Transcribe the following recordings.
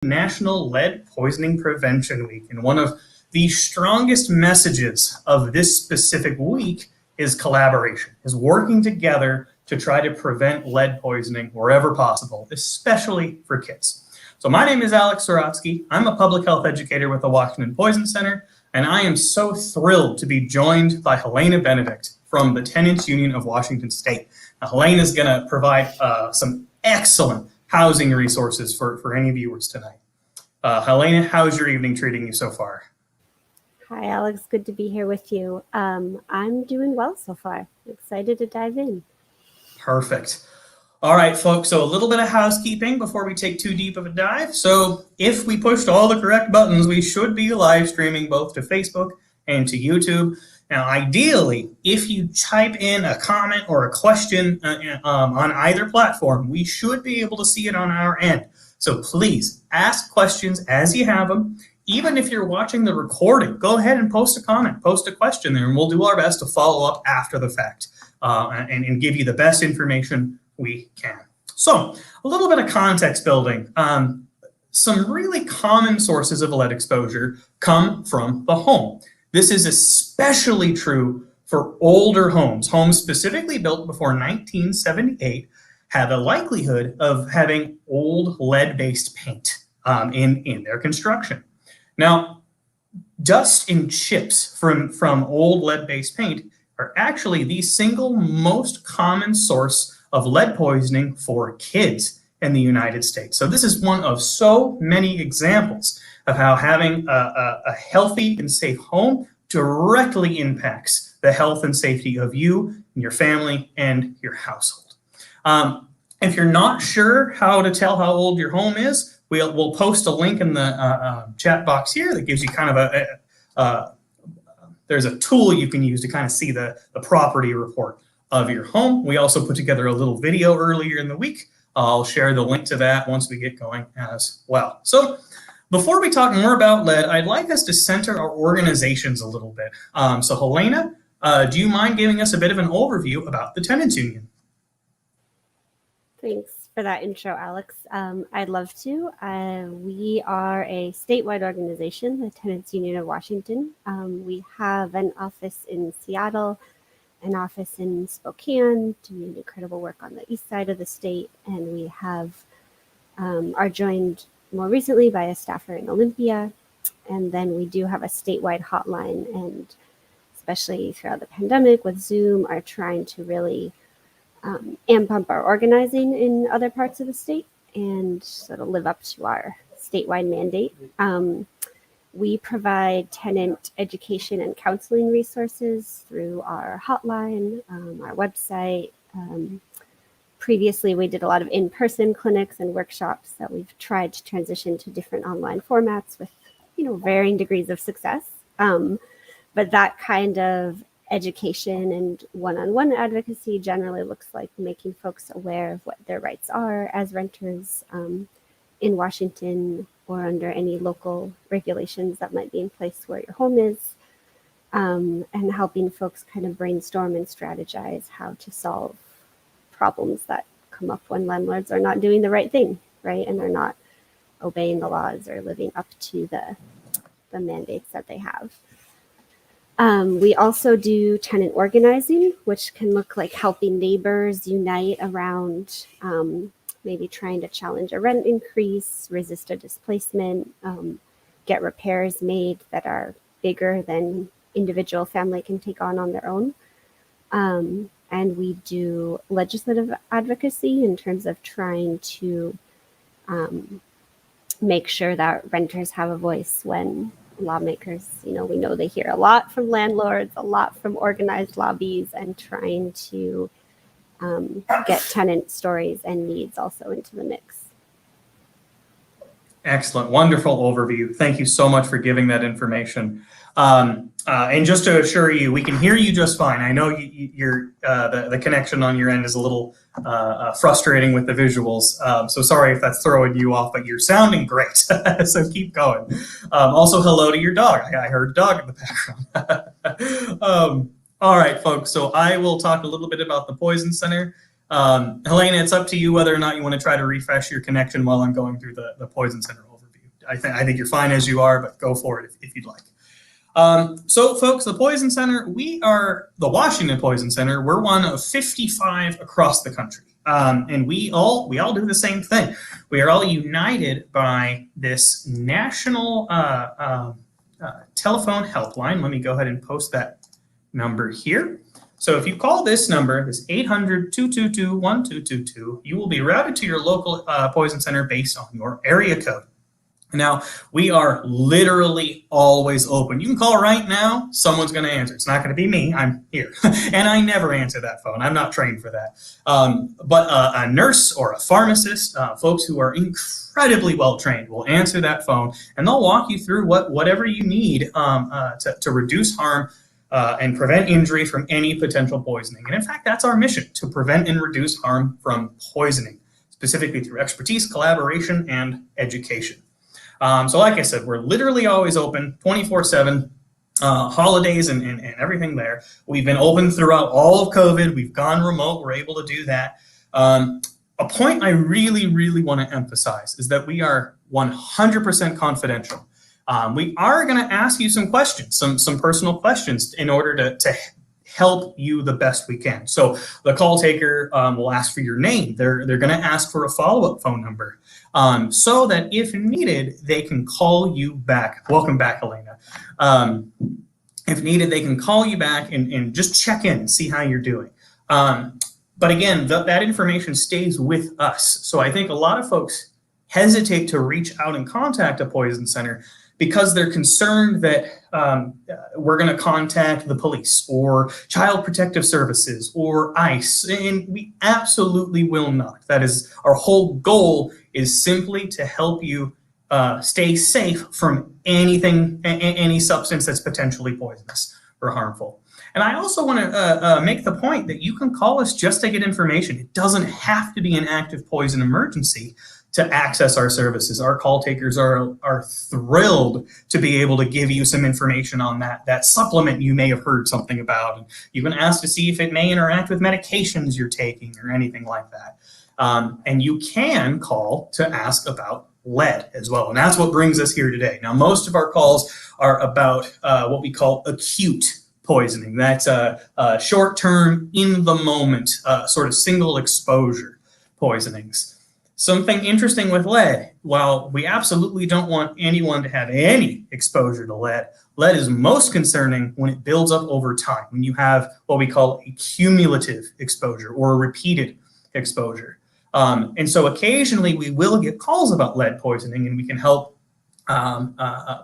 National Lead Poisoning Prevention Week, and one of the strongest messages of this specific week is collaboration, is working together to try to prevent lead poisoning wherever possible, especially for kids. So my name is Alex Sorotsky. I'm a public health educator with the Washington Poison Center, and I am so thrilled to be joined by Helena Benedict from the Tenants Union of Washington State. Now, Helena is going to provide some excellent housing resources for any viewers tonight. Helena, how's your evening treating you so far? Hi, Alex. Good to be here with you. I'm doing well so far. Excited to dive in. Perfect. All right, folks, so a little bit of housekeeping before we take too deep of a dive. So if we pushed all the correct buttons, we should be live streaming both to Facebook and to YouTube. Now, ideally, if you type in a comment or a question on either platform, we should be able to see it on our end. So please ask questions as you have them. Even if you're watching the recording, go ahead and post a comment, post a question there, and we'll do our best to follow up after the fact and give you the best information we can. So a little bit of context building. Some really common sources of lead exposure come from the home. This is especially true for older homes. Homes specifically built before 1978 have a likelihood of having old lead-based paint in their construction. Now, dust and chips from old lead-based paint are actually the single most common source of lead poisoning for kids in the United States. So this is one of so many examples of how having a healthy and safe home directly impacts the health and safety of you and your family and your household. If you're not sure how to tell how old your home is, we'll post a link in the chat box here that gives you kind of there's a tool you can use to kind of see the property report of your home. We also put together a little video earlier in the week. I'll share the link to that once we get going as well. So before we talk more about lead, I'd like us to center our organizations a little bit. So Helena, do you mind giving us a bit of an overview about the Tenants Union? Thanks for that intro, Alex. I'd love to. We are a statewide organization, the Tenants Union of Washington. We have an office in Seattle, an office in Spokane, doing incredible work on the east side of the state, and we are joined more recently by a staffer in Olympia, and then we do have a statewide hotline, and especially throughout the pandemic with Zoom, are trying to really amp up our organizing in other parts of the state and sort of live up to our statewide mandate. We provide tenant education and counseling resources through our hotline, our website. Previously, we did a lot of in-person clinics and workshops that we've tried to transition to different online formats with, varying degrees of success. But that kind of education and one-on-one advocacy generally looks like making folks aware of what their rights are as renters in Washington or under any local regulations that might be in place where your home is, and helping folks kind of brainstorm and strategize how to solve problems that come up when landlords are not doing the right thing, right? And they're not obeying the laws or living up to the mandates that they have. We also do tenant organizing, which can look like helping neighbors unite around maybe trying to challenge a rent increase, resist a displacement, get repairs made that are bigger than individual family can take on their own. And we do legislative advocacy in terms of trying to make sure that renters have a voice when lawmakers, we know they hear a lot from landlords, a lot from organized lobbies, and trying to get tenant stories and needs also into the mix. Excellent. Wonderful overview. Thank you so much for giving that information. And just to assure you, we can hear you just fine. I know the connection on your end is a little frustrating with the visuals. So sorry if that's throwing you off, but you're sounding great. So keep going. Also, hello to your dog. I heard a dog in the background. All right, folks. So I will talk a little bit about the Poison Center. Helena, it's up to you whether or not you want to try to refresh your connection while I'm going through the Poison Center overview. I think you're fine as you are, but go for it if you'd like. So, folks, the Poison Center, we are the Washington Poison Center. We're one of 55 across the country. And we all do the same thing. We are all united by this national telephone helpline. Let me go ahead and post that number here. So if you call this number, this 800-222-1222, you will be routed to your local Poison Center based on your area code. Now, we are literally always open. You can call right now, someone's going to answer. It's not going to be me, I'm here. And I never answer that phone. I'm not trained for that. But a nurse or a pharmacist, folks who are incredibly well trained, will answer that phone, and they'll walk you through whatever you need to reduce harm and prevent injury from any potential poisoning. And in fact, that's our mission, to prevent and reduce harm from poisoning, specifically through expertise, collaboration, and education. So like I said, we're literally always open 24/7, holidays and everything there. We've been open throughout all of COVID. We've gone remote. We're able to do that. A point I really, really want to emphasize is that we are 100% confidential. We are going to ask you some questions, some personal questions in order to help you the best we can. So the call taker will ask for your name. They're going to ask for a follow-up phone number so that if needed, they can call you back. Welcome back, Elena. If needed, they can call you back and just check in, see how you're doing. But again, that information stays with us. So I think a lot of folks hesitate to reach out and contact a Poison Center because they're concerned that we're going to contact the police or Child Protective Services or ICE, and we absolutely will not. That is, our whole goal is simply to help you stay safe from anything, any substance that's potentially poisonous or harmful. And I also want to make the point that you can call us just to get information. It doesn't have to be an active poison emergency to access our services. Our call takers are thrilled to be able to give you some information on that supplement you may have heard something about. And you can ask to see if it may interact with medications you're taking or anything like that. And you can call to ask about lead as well. And that's what brings us here today. Now, most of our calls are about what we call acute poisoning. That's short-term, in-the-moment, sort of single exposure poisonings. Something interesting with lead, while we absolutely don't want anyone to have any exposure to lead, lead is most concerning when it builds up over time, when you have what we call a cumulative exposure or a repeated exposure. And so occasionally we will get calls about lead poisoning, and we can help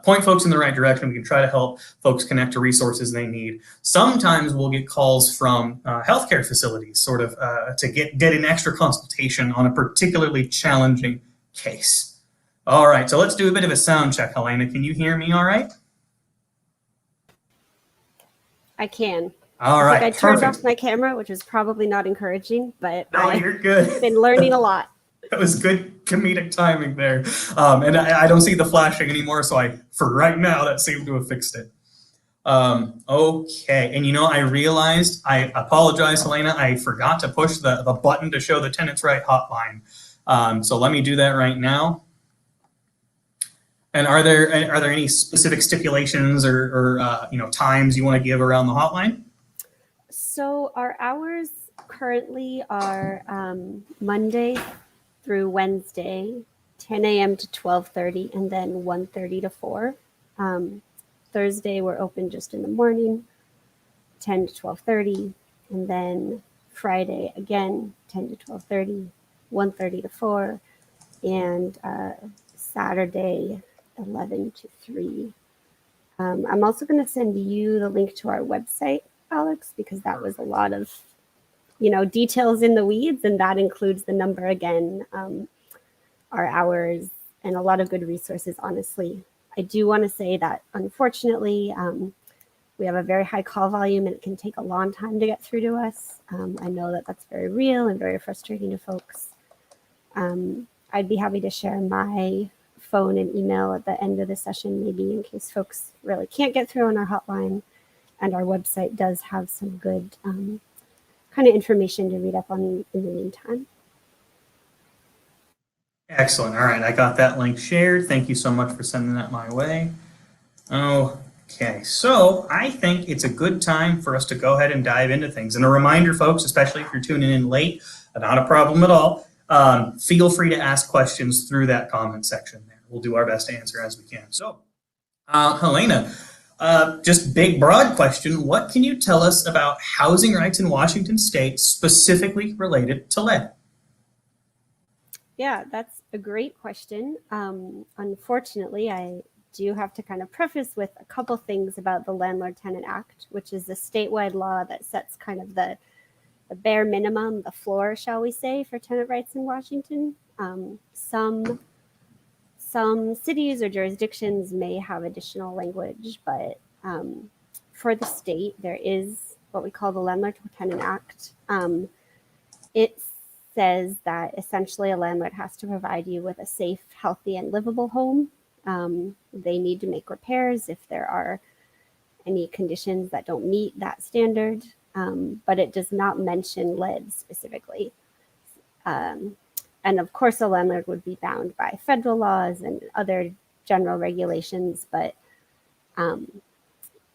point folks in the right direction. We can try to help folks connect to resources they need. Sometimes we'll get calls from healthcare facilities, sort of to get an extra consultation on a particularly challenging case. All right, so let's do a bit of a sound check, Helena. Can you hear me all right? I can. All right, I turned off my camera, which is probably not encouraging, but no, you're good. I've been learning a lot. That was good comedic timing there. And I don't see the flashing anymore, so for right now, that seemed to have fixed it. Okay, and I realized, I apologize, Helena, I forgot to push the button to show the Tenants Right hotline. So let me do that right now. And are there any specific stipulations or times you want to give around the hotline? So our hours currently are Monday through Wednesday, 10 a.m. to 12:30, and then 1:30 to 4. Thursday, we're open just in the morning, 10 to 12:30, and then Friday, again, 10 to 12:30, 1:30 to 4, and Saturday, 11 to 3. I'm also going to send you the link to our website, Alex, because that was a lot of details in the weeds, and that includes the number again, our hours, and a lot of good resources, honestly. I do want to say that, unfortunately, we have a very high call volume, and it can take a long time to get through to us. I know that that's very real and very frustrating to folks. I'd be happy to share my phone and email at the end of the session, maybe in case folks really can't get through on our hotline. And our website does have some good kind of information to read up on in the meantime. Excellent. All right, I got that link shared. Thank you so much for sending that my way. Okay, so I think it's a good time for us to go ahead and dive into things. And a reminder, folks, especially if you're tuning in late, not a problem at all. Feel free to ask questions through that comment section there. We'll do our best to answer as we can. So, Helena, just big, broad question. What can you tell us about housing rights in Washington State, specifically related to lead? Yeah, that's a great question. Unfortunately, I do have to kind of preface with a couple things about the Landlord-Tenant Act, which is the statewide law that sets kind of the bare minimum, the floor, shall we say, for tenant rights in Washington. Some cities or jurisdictions may have additional language, but for the state, there is what we call the Landlord-Tenant Act. It says that essentially a landlord has to provide you with a safe, healthy, and livable home. They need to make repairs if there are any conditions that don't meet that standard, but it does not mention lead specifically. And of course, a landlord would be bound by federal laws and other general regulations, but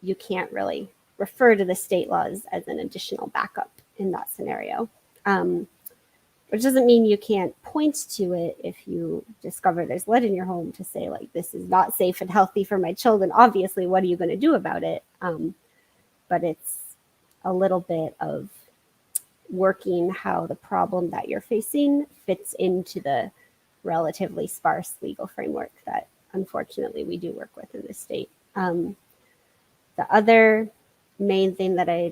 you can't really refer to the state laws as an additional backup in that scenario. Which doesn't mean you can't point to it if you discover there's lead in your home to say, like, this is not safe and healthy for my children. Obviously, what are you going to do about it? But it's a little bit of working how the problem that you're facing fits into the relatively sparse legal framework that, unfortunately, we do work with in this state. The other main thing that I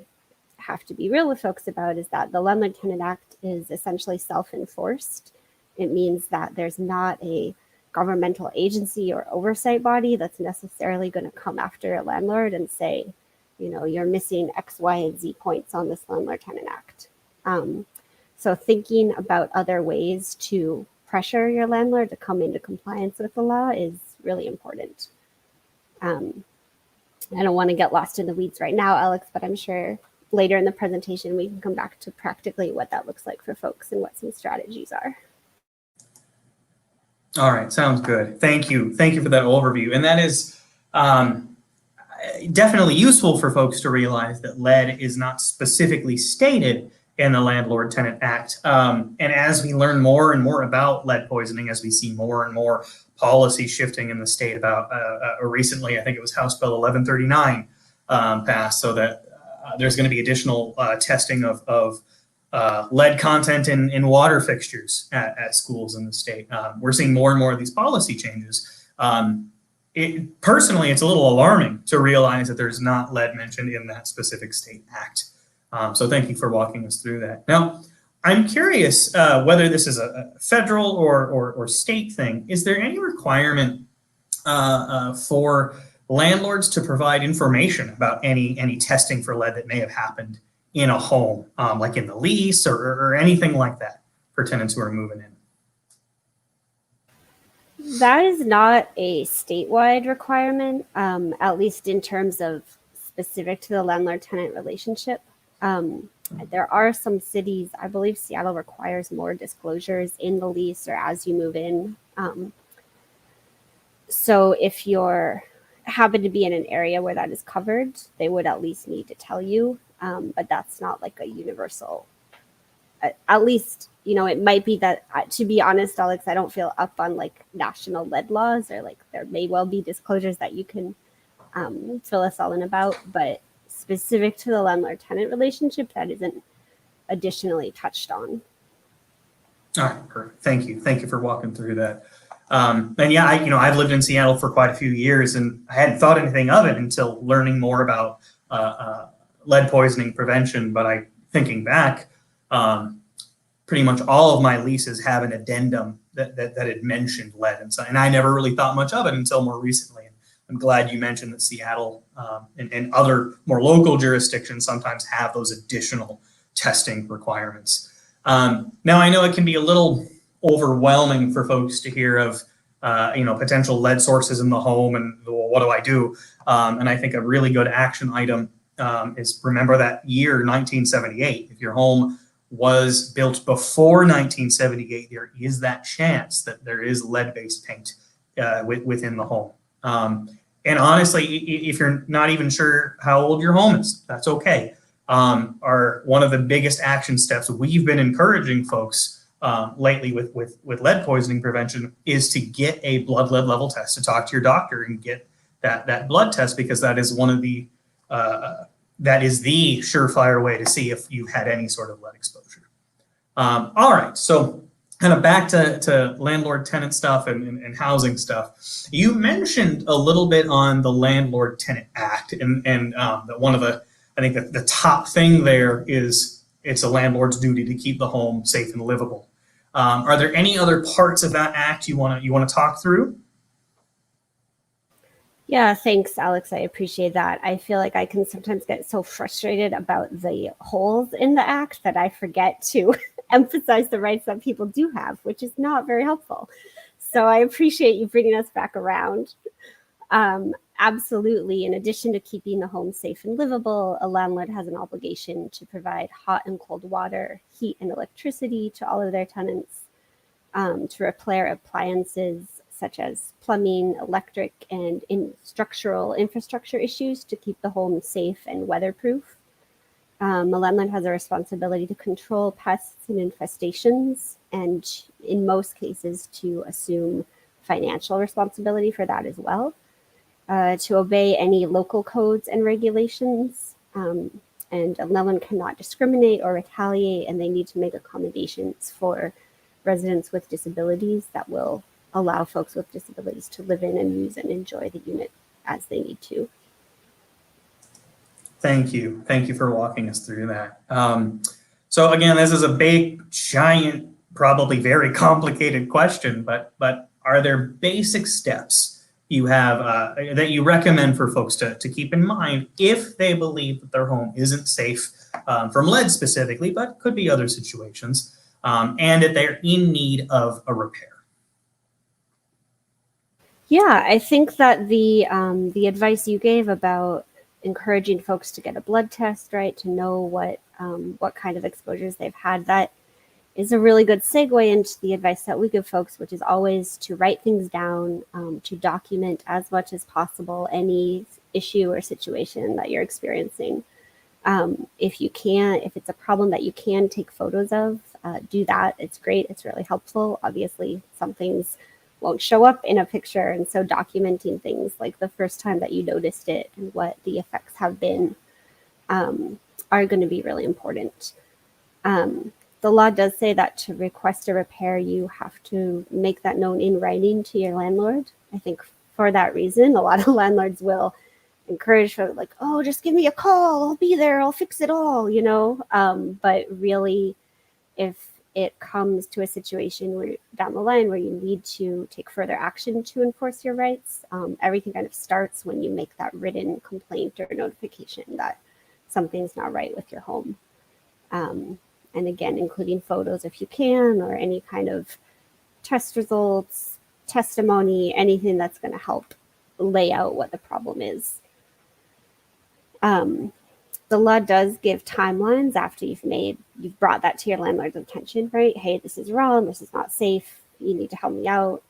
have to be real with folks about is that the Landlord-Tenant Act is essentially self-enforced. It means that there's not a governmental agency or oversight body that's necessarily going to come after a landlord and say, you know, you're missing X, Y, and Z points on this Landlord-Tenant Act. So thinking about other ways to pressure your landlord to come into compliance with the law is really important. I don't want to get lost in the weeds right now, Alex, but I'm sure later in the presentation, we can come back to practically what that looks like for folks and what some strategies are. All right, sounds good. Thank you. Thank you for that overview. And that is definitely useful for folks to realize that lead is not specifically stated in the Landlord-Tenant Act. And as we learn more and more about lead poisoning, as we see more and more policy shifting in the state about recently, I think it was House Bill 1139 passed, so that there's going to be additional testing of lead content in water fixtures at schools in the state. We're seeing more and more of these policy changes. Personally, it's a little alarming to realize that there's not lead mentioned in that specific state act. So thank you for walking us through that. Now, I'm curious whether this is a federal or state thing. Is there any requirement for landlords to provide information about any testing for lead that may have happened in a home, like in the lease or anything like that for tenants who are moving in? That is not a statewide requirement, at least in terms of specific to the landlord-tenant relationship. There are some cities, I believe Seattle requires more disclosures in the lease or as you move in. So if you're happen to be in an area where that is covered, they would at least need to tell you, but that's not like a universal, at least, you know, it might be that, to be honest, Alex, I don't feel up on like national lead laws, or like there may well be disclosures that you can fill us all in about, but specific to the landlord-tenant relationship, that isn't additionally touched on. All right, perfect. Thank you. Thank you for walking through that. And yeah, I've lived in Seattle for quite a few years, and I hadn't thought anything of it until learning more about lead poisoning prevention. But thinking back, pretty much all of my leases have an addendum that had mentioned lead, and I never really thought much of it until more recently. And I'm glad you mentioned that Seattle and other more local jurisdictions sometimes have those additional testing requirements. Now, I know it can be a little overwhelming for folks to hear of potential lead sources in the home and, well, what do I do? And I think a really good action item is remember that year 1978. If your home was built before 1978, there is that chance that there is lead-based paint within the home. And honestly, if you're not even sure how old your home is, that's okay. Are one of the biggest action steps we've been encouraging folks lately with lead poisoning prevention is to get a blood lead level test, to talk to your doctor and get that blood test, because that is one of the that is the surefire way to see if you've had any sort of lead exposure. All right, so kind of back to landlord tenant stuff and housing stuff. You mentioned a little bit on the Landlord Tenant Act, and one of the, I think that the top thing there is it's a landlord's duty to keep the home safe and livable. Are there any other parts of that act you want to talk through? Yeah, thanks, Alex. I appreciate that. I feel like I can sometimes get so frustrated about the holes in the act that I forget to emphasize the rights that people do have, which is not very helpful. So I appreciate you bringing us back around. Absolutely. In addition to keeping the home safe and livable, a landlord has an obligation to provide hot and cold water, heat and electricity to all of their tenants, to repair appliances such as plumbing, electric, and structural infrastructure issues to keep the home safe and weatherproof. A landlord has a responsibility to control pests and infestations, and in most cases to assume financial responsibility for that as well, to obey any local codes and regulations. And a landlord cannot discriminate or retaliate, and they need to make accommodations for residents with disabilities that will allow folks with disabilities to live in and use and enjoy the unit as they need to. Thank you. Thank you for walking us through that. So again, this is a big, giant, probably very complicated question, but are there basic steps you have that you recommend for folks to keep in mind if they believe that their home isn't safe from lead specifically, but could be other situations, and that they're in need of a repair? Yeah, I think that the advice you gave about encouraging folks to get a blood test, right, to know what kind of exposures they've had, that is a really good segue into the advice that we give folks, which is always to write things down, to document as much as possible any issue or situation that you're experiencing. If you can, if it's a problem that you can take photos of, do that. It's great. It's really helpful. Obviously, some things won't show up in a picture, and so documenting things like the first time that you noticed it and what the effects have been are going to be really important. The law does say that to request a repair, you have to make that known in writing to your landlord. I think for that reason, a lot of landlords will encourage folks like, oh, just give me a call, I'll be there, I'll fix it all, you know. But really, if it comes to a situation where down the line where you need to take further action to enforce your rights, everything kind of starts when you make that written complaint or notification that something's not right with your home. And again, including photos if you can, or any kind of test results, testimony, anything that's going to help lay out what the problem is. The law does give timelines after you've brought that to your landlord's attention, right? Hey, this is wrong, this is not safe, you need to help me out.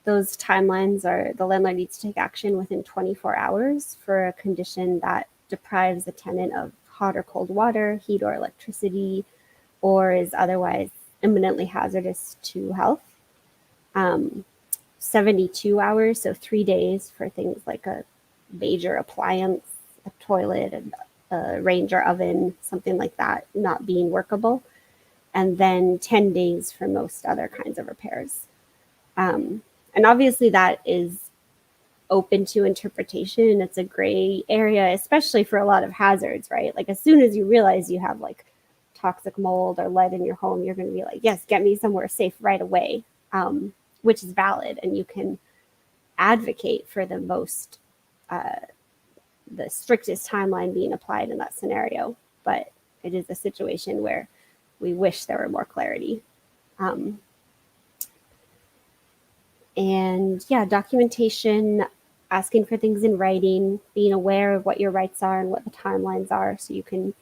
Those timelines are the landlord needs to take action within 24 hours for a condition that deprives the tenant of hot or cold water, heat or electricity, or is otherwise imminently hazardous to health. 72 hours, so 3 days for things like a major appliance, a toilet, a Ranger oven, something like that, not being workable. And then 10 days for most other kinds of repairs. And obviously that is open to interpretation. It's a gray area, especially for a lot of hazards, right? Like as soon as you realize you have like toxic mold or lead in your home, you're going to be like, yes, get me somewhere safe right away, which is valid. And you can advocate for the strictest timeline being applied in that scenario. But it is a situation where we wish there were more clarity. And yeah, documentation, asking for things in writing, being aware of what your rights are and what the timelines are, so you can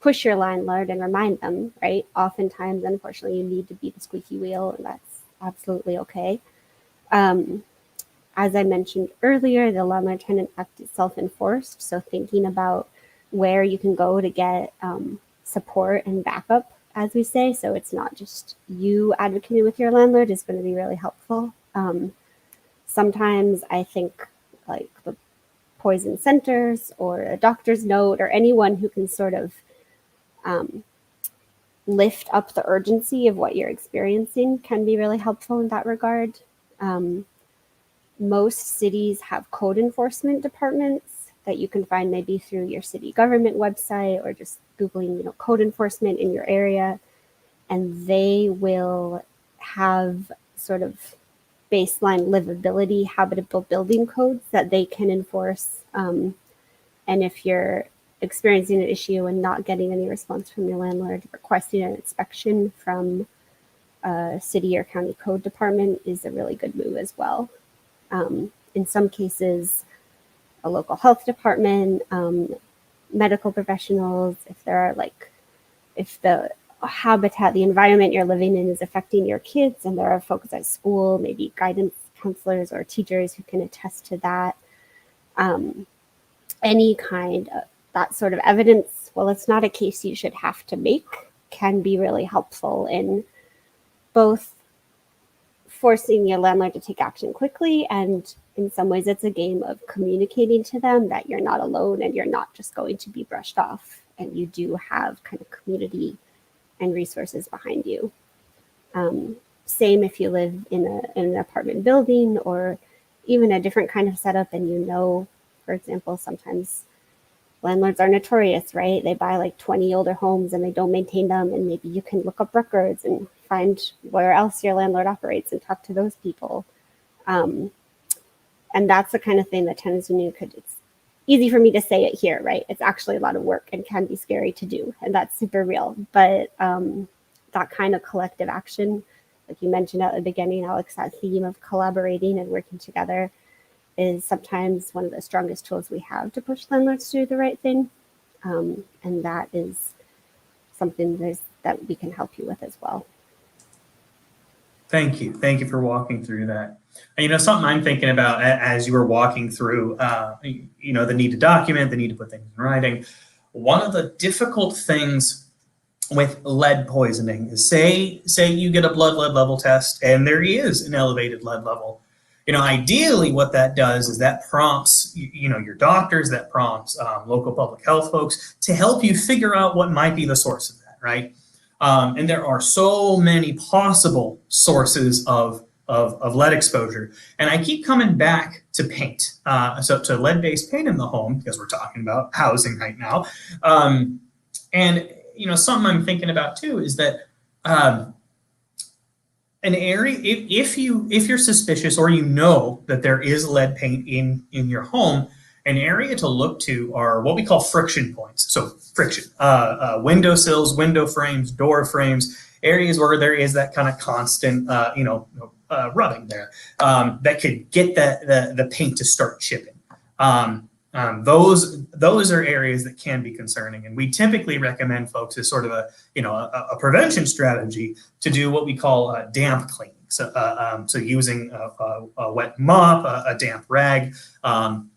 push your landlord and remind them, right? Oftentimes, unfortunately, you need to be the squeaky wheel, and that's absolutely okay. Um, as I mentioned earlier, the Landlord Tenant Act is self-enforced, so thinking about where you can go to get support and backup, as we say, so it's not just you advocating with your landlord, is going to be really helpful. Sometimes I think like the poison centers or a doctor's note or anyone who can sort of lift up the urgency of what you're experiencing can be really helpful in that regard. Most cities have code enforcement departments that you can find maybe through your city government website or just Googling, code enforcement in your area. And they will have sort of baseline livability, habitable building codes that they can enforce. And if you're experiencing an issue and not getting any response from your landlord, requesting an inspection from a city or county code department is a really good move as well. In some cases, a local health department, medical professionals, if the habitat, the environment you're living in is affecting your kids and there are folks at school, maybe guidance counselors or teachers who can attest to that. Any kind of that sort of evidence, well, it's not a case you should have to make, can be really helpful in both forcing your landlord to take action quickly, and in some ways it's a game of communicating to them that you're not alone and you're not just going to be brushed off, and you do have kind of community and resources behind you. Same if you live in an apartment building or even a different kind of setup, and for example, sometimes landlords are notorious, right? They buy like 20 older homes and they don't maintain them, and maybe you can look up records and find where else your landlord operates and talk to those people. And that's the kind of thing that Tenants Union it's easy for me to say it here, right? It's actually a lot of work and can be scary to do, and that's super real. But that kind of collective action, like you mentioned at the beginning, Alex, that theme of collaborating and working together is sometimes one of the strongest tools we have to push landlords to do the right thing. And that is something that we can help you with as well. Thank you. Thank you for walking through that. And, something I'm thinking about as you were walking through, the need to document, the need to put things in writing. One of the difficult things with lead poisoning is say you get a blood lead level test and there is an elevated lead level. Ideally what that does is that prompts, your doctors, that prompts local public health folks to help you figure out what might be the source of that, right? And there are so many possible sources of lead exposure. And I keep coming back to paint, so to lead-based paint in the home, because we're talking about housing right now. And, something I'm thinking about too is that an area, if you're suspicious or that there is lead paint in your home, an area to look to are what we call friction points. So friction, window sills, window frames, door frames, areas where there is that kind of constant, rubbing there that could get the paint to start chipping. Those are areas that can be concerning, and we typically recommend folks as sort of a prevention strategy to do what we call damp cleaning. So using a wet mop, a damp rag.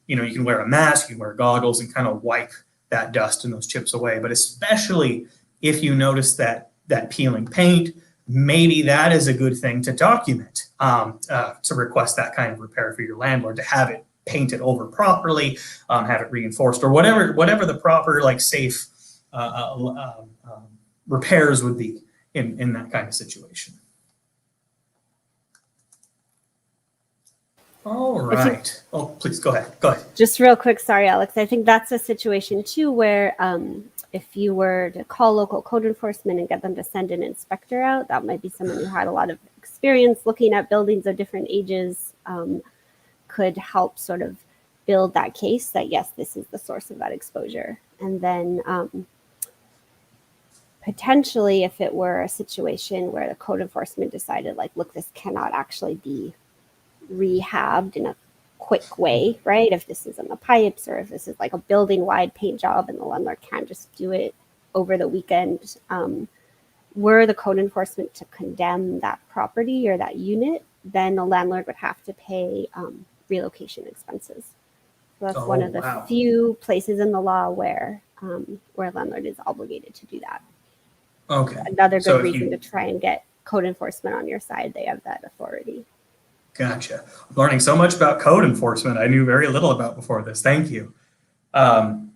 You can wear a mask, you can wear goggles, and kind of wipe that dust and those chips away. But especially if you notice that peeling paint, maybe that is a good thing to document, to request that kind of repair for your landlord, to have it painted over properly, have it reinforced, or whatever the proper safe repairs would be in that kind of situation. All right. Oh, please go ahead. Just real quick, sorry, Alex. I think that's a situation too where if you were to call local code enforcement and get them to send an inspector out, that might be someone who had a lot of experience looking at buildings of different ages, could help sort of build that case that, yes, this is the source of that exposure. And then potentially if it were a situation where the code enforcement decided look, this cannot actually be rehabbed in a quick way, right? If this is in the pipes or if this is a building wide paint job and the landlord can't just do it over the weekend, were the code enforcement to condemn that property or that unit, then the landlord would have to pay relocation expenses. So that's one Oh, of the wow. few places in the law where a landlord is obligated to do that. Okay. Another So good if reason you, to try and get code enforcement on your side. They have that authority. gotcha. I'm learning so much about code enforcement I knew very little about before this. Thank you. Um,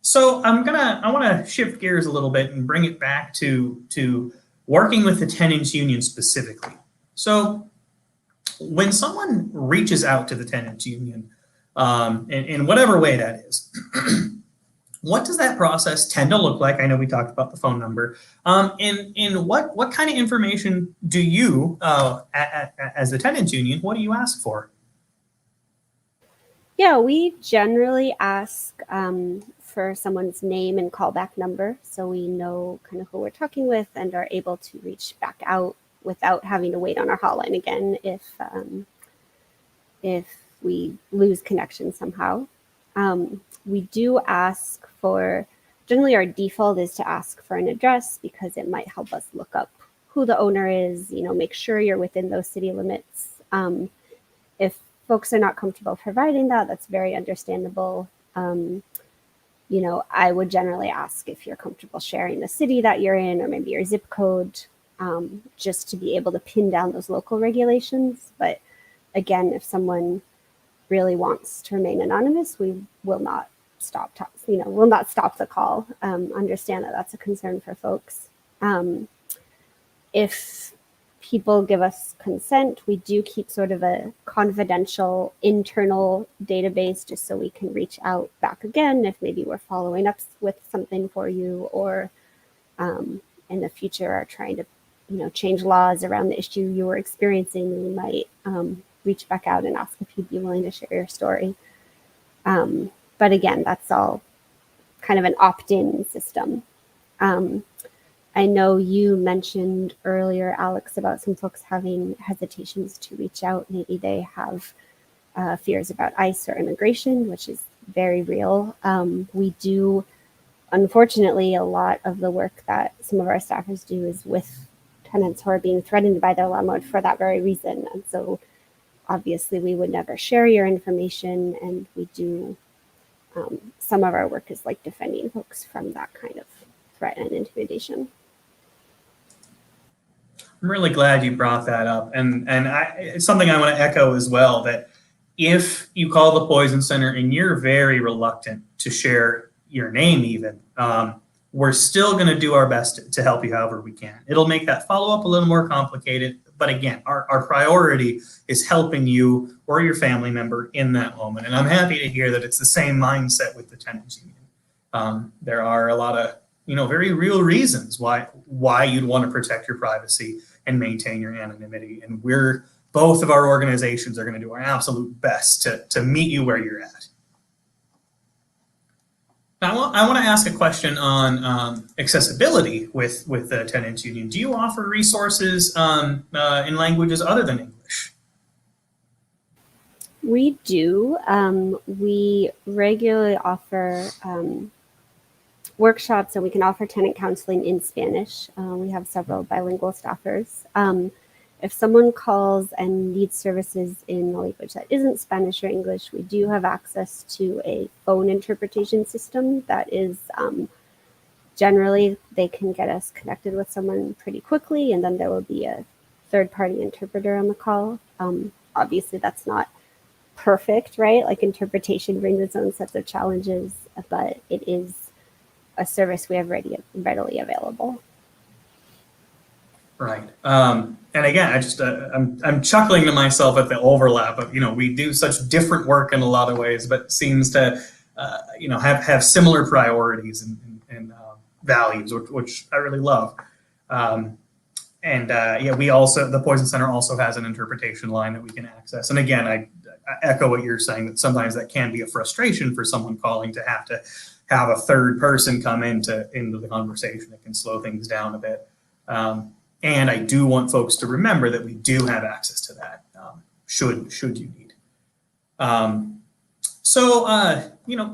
so I want to shift gears a little bit and bring it back to working with the tenants union specifically. So when someone reaches out to the tenants union, in whatever way that is, what does that process tend to look like? I know we talked about the phone number. And what kind of information do you, as the tenants union, what do you ask for? Yeah, we generally ask for someone's name and callback number so we know kind of who we're talking with and are able to reach back out without having to wait on our hotline again if we lose connection somehow. We do ask for, generally our default is to ask for an address because it might help us look up who the owner is, make sure you're within those city limits. If folks are not comfortable providing that, that's very understandable. I would generally ask if you're comfortable sharing the city that you're in or maybe your zip code, just to be able to pin down those local regulations. But again, if someone really wants to remain anonymous, we will not will not stop the call. Understand that that's a concern for folks. If people give us consent, we do keep sort of a confidential internal database just so we can reach out back again if maybe we're following up with something for you or in the future are trying to change laws around the issue you were experiencing. We might reach back out and ask if you'd be willing to share your story. But again, that's all kind of an opt-in system. I know you mentioned earlier, Alex, about some folks having hesitations to reach out. Maybe they have fears about ICE or immigration, which is very real. We do, unfortunately, a lot of the work that some of our staffers do is with tenants who are being threatened by their landlord for that very reason. And so obviously we would never share your information, and we do, some of our work is like defending folks from that kind of threat and intimidation. I'm really glad you brought that up, and it's something I want to echo as well. That if you call the Poison Center and you're very reluctant to share your name, even, we're still going to do our best to help you however we can. It'll make that follow up a little more complicated, but again, our priority is helping you or your family member in that moment. And I'm happy to hear that it's the same mindset with the tenants union. There are a lot of very real reasons why you'd want to protect your privacy and maintain your anonymity. And both of our organizations are going to do our absolute best to meet you where you're at. Now, I want to ask a question on accessibility with the tenants union. Do you offer resources in languages other than English? We do. We regularly offer workshops, and we can offer tenant counseling in Spanish. We have several bilingual staffers. If someone calls and needs services in a language that isn't Spanish or English, we do have access to a phone interpretation system that is generally they can get us connected with someone pretty quickly, and then there will be a third-party interpreter on the call. Obviously, that's not perfect, right? Like interpretation brings its own sets of challenges, but it is a service we have readily available. Right. And again, I'm chuckling to myself at the overlap of, we do such different work in a lot of ways, but seems to, have similar priorities and values, which I really love. We also, the Poison Center also has an interpretation line that we can access. And again, I echo what you're saying, that sometimes that can be a frustration for someone calling to have a third person come into the conversation. It can slow things down a bit. And I do want folks to remember that we do have access to that, should you need.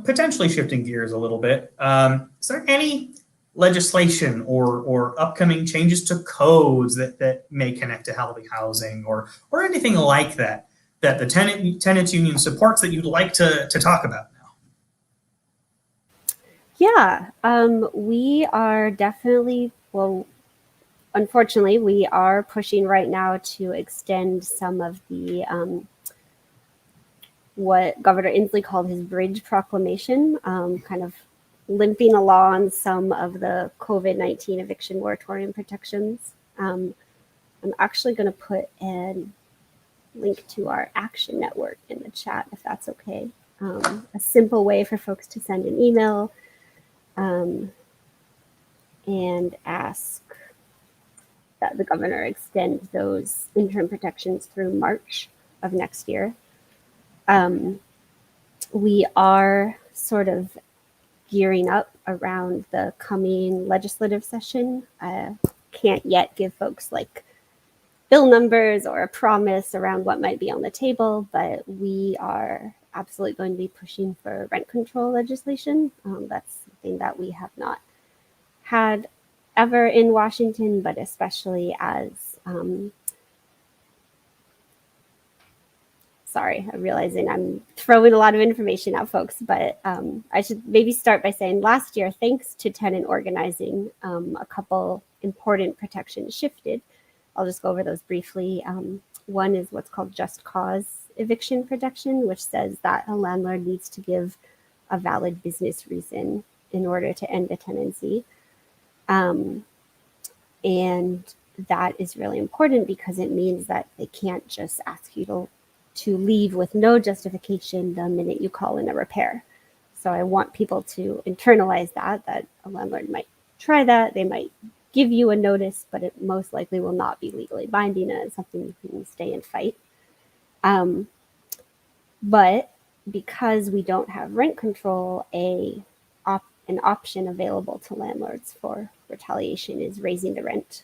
Potentially shifting gears a little bit, is there any legislation or upcoming changes to codes that may connect to healthy housing or anything like that that the tenants union supports that you'd like to talk about now? Yeah, we are definitely, well, unfortunately, we are pushing right now to extend some of the what Governor Inslee called his bridge proclamation, kind of limping along some of the COVID-19 eviction moratorium protections. I'm actually going to put a link to our action network in the chat, if that's okay. A simple way for folks to send an email and ask that the governor extend those interim protections through March of next year. We are sort of gearing up around the coming legislative session. Can't yet give folks like bill numbers or a promise around what might be on the table, but we are absolutely going to be pushing for rent control legislation. That's something that we have not had ever in Washington, but especially as sorry, I'm realizing I'm throwing a lot of information at folks, but I should maybe start by saying last year, thanks to tenant organizing, a couple important protections shifted. I'll just go over those briefly. One is what's called just cause eviction protection, which says that a landlord needs to give a valid business reason in order to end a tenancy. And that is really important because it means that they can't just ask you to leave with no justification the minute you call in a repair. So I want people to internalize that a landlord might try that. They might give you a notice, but it most likely will not be legally binding and it's something you can stay and fight. But because we don't have rent control, an option available to landlords for retaliation is raising the rent.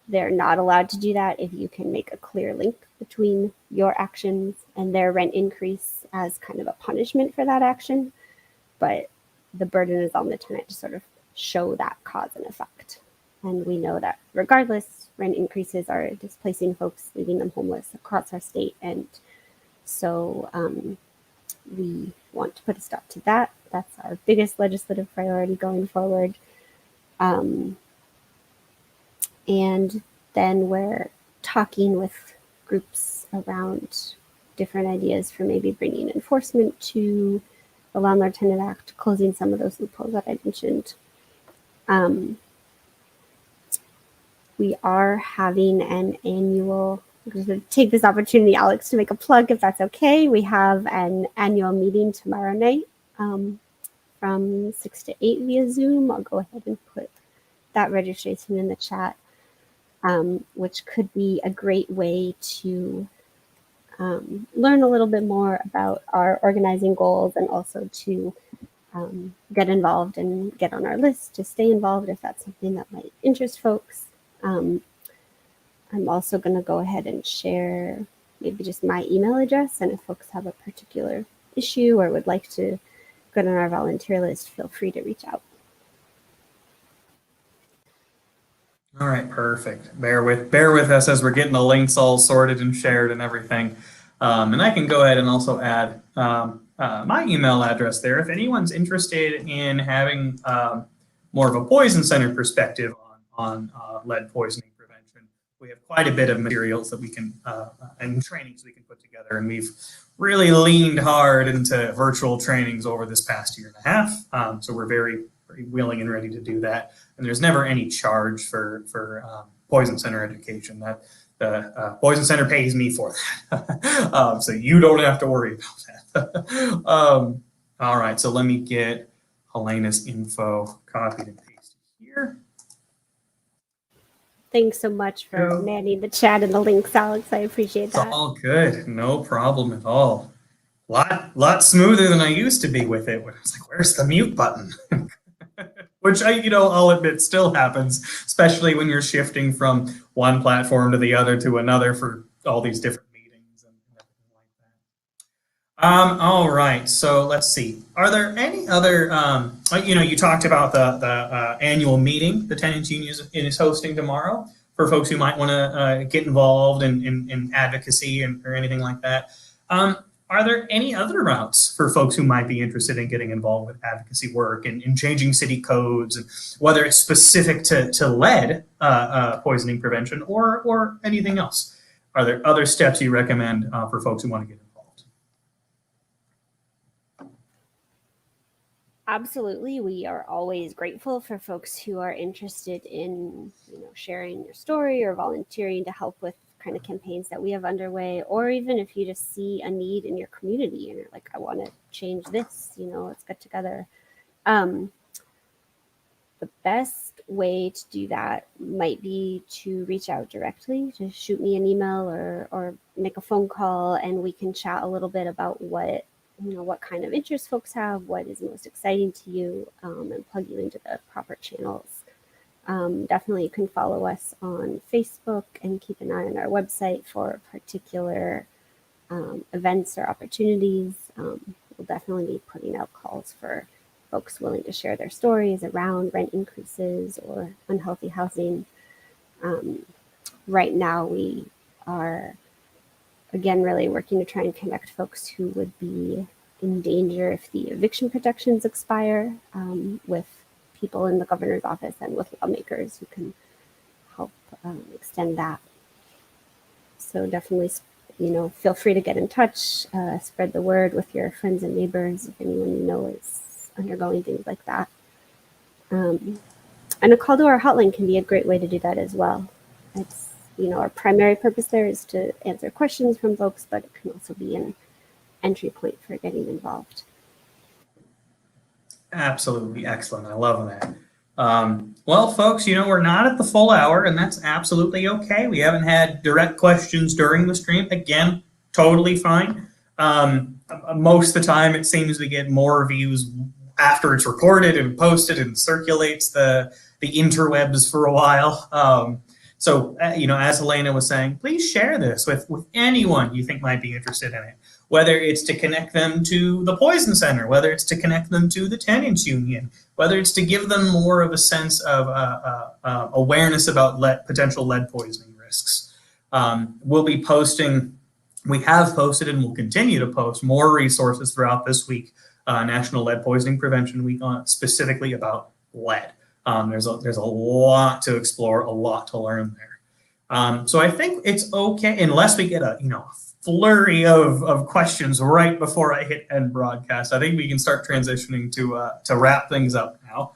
They're not allowed to do that if you can make a clear link between your actions and their rent increase as kind of a punishment for that action. But the burden is on the tenant to sort of show that cause and effect. And we know that regardless, rent increases are displacing folks, leaving them homeless across our state. And so we want to put a stop to that. That's our biggest legislative priority going forward. And then we're talking with groups around different ideas for maybe bringing enforcement to the Landlord Tenant Act, closing some of those loopholes that I mentioned. We are having an annual, I'm going to take this opportunity, Alex, to make a plug if that's okay. We have an annual meeting tomorrow night from 6 to 8 via Zoom. I'll go ahead and put that registration in the chat. Which could be a great way to learn a little bit more about our organizing goals and also to get involved and get on our list to stay involved if that's something that might interest folks. I'm also going to go ahead and share maybe just my email address, and if folks have a particular issue or would like to get on our volunteer list, feel free to reach out. All right, perfect. Bear with us as we're getting the links all sorted and shared and everything. And I can go ahead and also add my email address there if anyone's interested in having more of a poison center perspective on lead poisoning prevention. We have quite a bit of materials that we can and trainings we can put together, and we've really leaned hard into virtual trainings over this past year and a half. So we're very willing and ready to do that. And there's never any charge for Poison Center education. That the Poison Center pays me for that. So you don't have to worry about that. All right, so let me get Helena's info copied and pasted here. Thanks so much for manning the chat and the links, Alex. I appreciate that. It's all good. No problem at all. Lot smoother than I used to be with it. When I was like, where's the mute button? Which I'll admit still happens, especially when you're shifting from one platform to the other to another for all these different meetings and everything like All right. So let's see. Are there any other, you talked about the annual meeting the Tenants Union is hosting tomorrow for folks who might want to get involved in advocacy or anything like that. Are there any other routes for folks who might be interested in getting involved with advocacy work and changing city codes, and whether it's specific to lead poisoning prevention or anything else? Are there other steps you recommend for folks who want to get involved? Absolutely. We are always grateful for folks who are interested in, sharing their story or volunteering to help with kind of campaigns that we have underway, or even if you just see a need in your community and you're like, I want to change this, let's get together. The best way to do that might be to reach out directly, to shoot me an email or make a phone call, and we can chat a little bit about what kind of interest folks have, what is most exciting to you, and plug you into the proper channels. Definitely you can follow us on Facebook and keep an eye on our website for particular events or opportunities. We'll definitely be putting out calls for folks willing to share their stories around rent increases or unhealthy housing. Right now we are, again, really working to try and connect folks who would be in danger if the eviction protections expire, with people in the governor's office and with lawmakers who can help extend that. So definitely, feel free to get in touch, spread the word with your friends and neighbors if anyone you know is undergoing things like that. And a call to our hotline can be a great way to do that as well. It's, our primary purpose there is to answer questions from folks, but it can also be an entry point for getting involved. Absolutely excellent. I love that. Well, folks, we're not at the full hour, and that's absolutely okay. We haven't had direct questions during the stream. Again, totally fine. Most of the time, it seems we get more views after it's recorded and posted and circulates the interwebs for a while. So, as Helena was saying, please share this with anyone you think might be interested in it, whether it's to connect them to the Poison Center, whether it's to connect them to the Tenants Union, whether it's to give them more of a sense of awareness about potential lead poisoning risks. We'll be posting, we have posted and will continue to post more resources throughout this week, National Lead Poisoning Prevention Week, specifically about lead. There's a lot to explore, a lot to learn there. So I think it's okay, unless we get a flurry of questions right before I hit end broadcast. I think we can start transitioning to wrap things up now.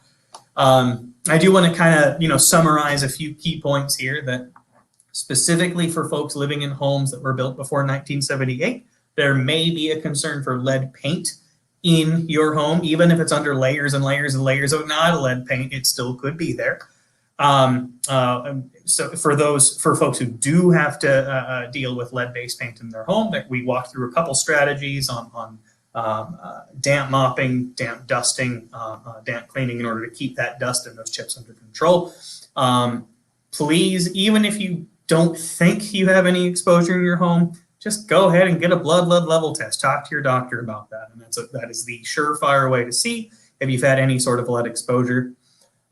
I do want to kind of summarize a few key points here that specifically for folks living in homes that were built before 1978, there may be a concern for lead paint in your home, even if it's under layers and layers and layers of non-lead paint, it still could be there. So for folks who do have to deal with lead-based paint in their home, that we walked through a couple strategies on damp mopping, damp dusting, damp cleaning in order to keep that dust and those chips under control. Please, even if you don't think you have any exposure in your home, just go ahead and get a blood level test. Talk to your doctor about that. And that is the surefire way to see if you've had any sort of lead exposure.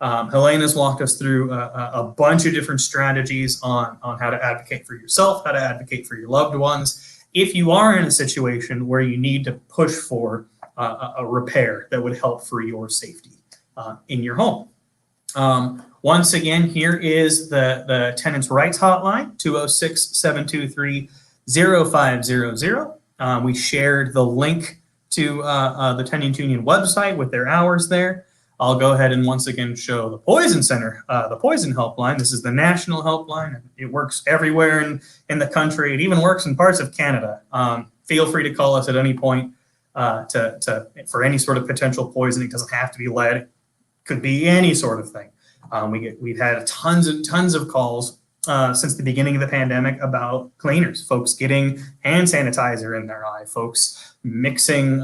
Helena's walked us through a bunch of different strategies on how to advocate for yourself, how to advocate for your loved ones. If you are in a situation where you need to push for a repair that would help for your safety in your home. Once again, here is the Tenants' Rights Hotline, 206-723-0500. We shared the link to the Tenants Union website with their hours there. I'll go ahead and once again show the Poison Center, the Poison Helpline. This is the national helpline. It works everywhere in the country. It even works in parts of Canada. Feel free to call us at any point for any sort of potential poisoning. It doesn't have to be lead. It could be any sort of thing. We've had tons of calls since the beginning of the pandemic about cleaners, folks getting hand sanitizer in their eye, folks mixing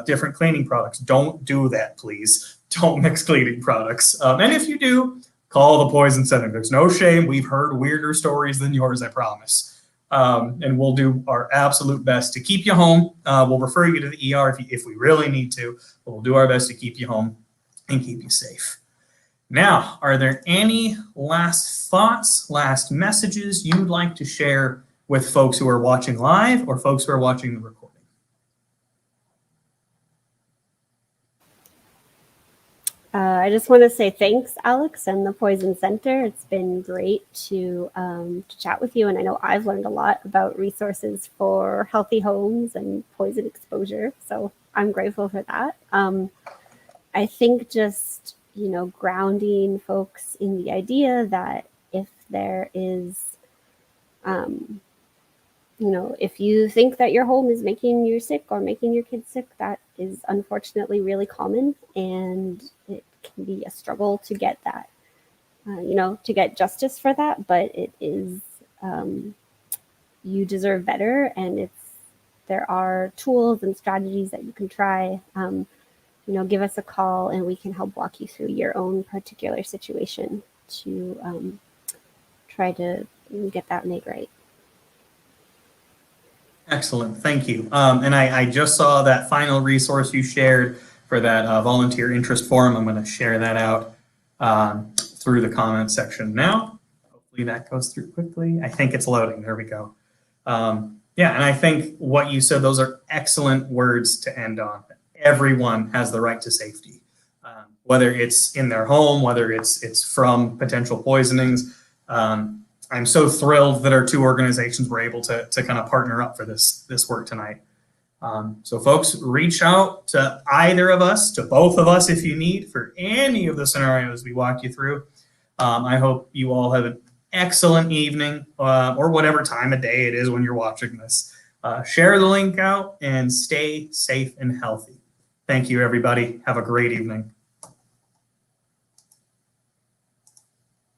different cleaning products. Don't do that, please. Don't mix cleaning products. And if you do, call the Poison Center. There's no shame. We've heard weirder stories than yours, I promise. And we'll do our absolute best to keep you home. We'll refer you to the ER if we really need to, but we'll do our best to keep you home and keep you safe. Now, are there any last thoughts, last messages you'd like to share with folks who are watching live or folks who are watching the recording? I just want to say thanks, Alex, and the Poison Center. It's been great to chat with you, and I know I've learned a lot about resources for healthy homes and poison exposure, so I'm grateful for that. I think just, grounding folks in the idea that if there is, if you think that your home is making you sick or making your kids sick, that is unfortunately really common, and it can be a struggle to get that, to get justice for that, but it is, you deserve better, and there are tools and strategies that you can try. Give us a call and we can help walk you through your own particular situation to try to get that made right. Excellent, thank you. And I just saw that final resource you shared for that volunteer interest forum. I'm going to share that out through the comment section now. Hopefully that goes through quickly. I think it's loading. There we go. Yeah, and I think what you said, those are excellent words to end on. Everyone has the right to safety, whether it's in their home, whether it's from potential poisonings. I'm so thrilled that our two organizations were able to kind of partner up for this work tonight. So folks, reach out to either of us, to both of us if you need, for any of the scenarios we walk you through. I hope you all have an excellent evening or whatever time of day it is when you're watching this. Share the link out and stay safe and healthy. Thank you, everybody. Have a great evening.